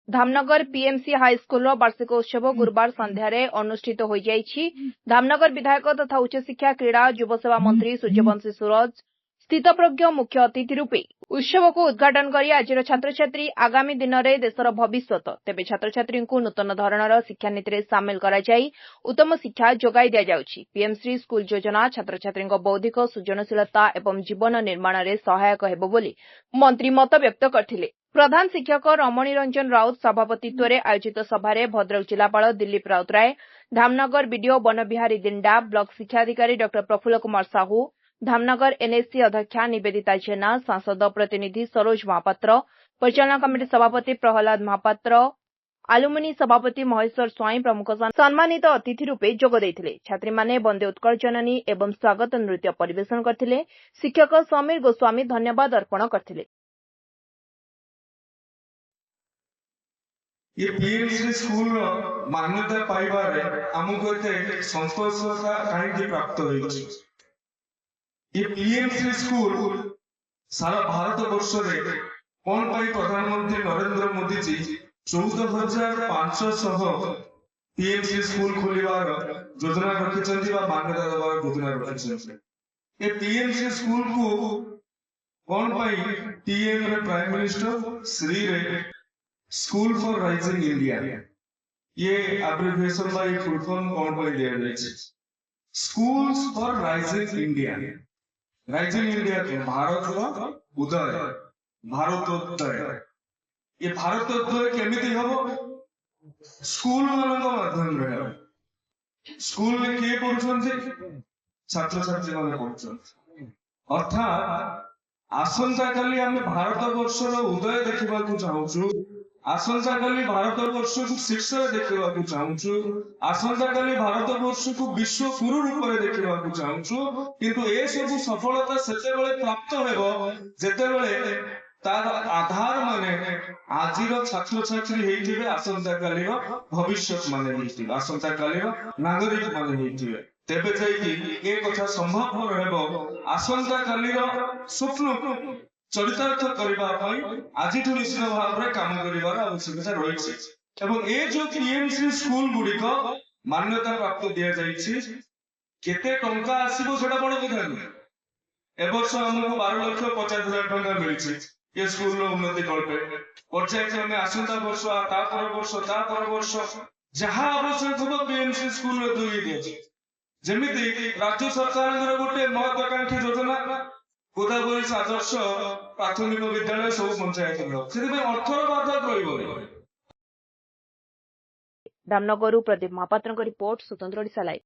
Dhamnagar PMC high school वार्षिकोत्सव गुरुवार संध्यार अनुष्ठित हो जाइछि। धामनगर विधायक तथा उच्च शिक्षा क्रीड़ा युवसेवा मंत्री सूर्यवंशी सूरज स्थितप्रज्ञ मुख्य अतिथि रूपे उत्सव को उद्घाटन करी आज छात्र छात्री आगामी दिन में देशर भविष्यत तेबे छात्र छात्री नूतन धरणर शिक्षानीति सामिल कराई उत्तम शिक्षा जोगाई दि जाउछि। पीएमसी स्कूल योजना छात्र छात्री बौद्धिक सृजनशीलता एवं जीवन निर्माण में सहायक हेबो बोली मंत्री मत व्यक्त करथिले। प्रधान शिक्षक रमणी रंजन राउत सभापतित्व में आयोजित सभारे भद्रक जिलापाल दिलीप राउतराय, धामनगर बीडीओ बनबिहारी दिंडा, ब्लॉक शिक्षाधिकारी डॉ प्रफुल्ल कुमार साहू, धामनगर एनएससी अध्यक्षा निवेदिता जेना, सांसद प्रतिनिधि सरोज महापात्र, परिचालना कमिटी सभापति प्रहलाद महापात्र, आलुमिनी सभापति महेश्वर स्वाई प्रमुख सम्मानित अतिथि रूपे जोग देइथिले। छात्री माने वंदे उत्कल जननी एवं स्वागत नृत्य परिवेशन करथिले। शिक्षक समीर गोस्वामी धन्यवाद अर्पण करथिले। ये पीएमसी स्कूल मान्यता पाइबारे आमको एते संतोषता काहेकि प्राप्त होइछि। ये पीएमसी स्कूल सारा भारत वर्ष रे कोन पाई प्रधानमंत्री नरेंद्र मोदी जी 14,500 पीएमसी स्कूल खोलिबार योजना रखिछन्ति बा मान्यता देबार योजना रखिछन्ति। ये पीएमसी स्कूल को कोन पाई टीएम रे प्राइम मिनिस्टर श्री रे स्कूल फॉर राइजिंग इंडिया ये एब्रिविएशन बाय फुल फॉर्म कौन पर दिया जाए schools for rising India. Rising India के भारत का उदय भारतोदय ये भारतोदय केमिति हबो स्कूल मानक माध्यम रे स्कूल में के पढुछन्ति छात्र छात्री माने पढुछन्ति अर्थात आसंता काली आमे भारत वर्षर उदय देखिबा को चाहूछु। आसंता काली भारत वर्ष को शीर्ष देखा चाहूँ। आसंता काली भारत वर्ष को विश्व गुरु रूप में देखा चाहूँ। किंतु ए सब सफलता सेतेबेले प्राप्त हेबो जेतेबेले तार आधार माने आजिर छात्र छात्री हेइथिबे आसंता कालीर भविष्यत माने हेइथिबे आसंता कालीर नागरिक माने हेइथिबे तेबे जाईकि ए कथा संभव हेबो। आसंता कालीर स्वप्न चरितार्थ करबा आज निश्चित भाव में काम कर आवश्यकता रही एवं ए जो पीएमसी स्कूल गुड़िक मान्यता प्राप्त दि जाइए केते टंका आसीबो सेटा बड़ कथा नुहे। ए वर्ष हमको 12,50,000 टंका मिलछि ये स्कूल उन्नति कल्पे पर्यायक्रमे आसंता वर्ष तापर वर्ष जहाँ आवश्यक हो पीएमसी स्कूल में दुई दिए जेमिति राज्य सरकार गोटे महत्वाकांक्षी योजना गोदावरी आदर्श प्राथमिक विद्यालय सब पंचायत अर्थर बाधा रही। धामनगर प्रदीप महापात्र रिपोर्ट स्वतंत्र ओडिशा लाइव।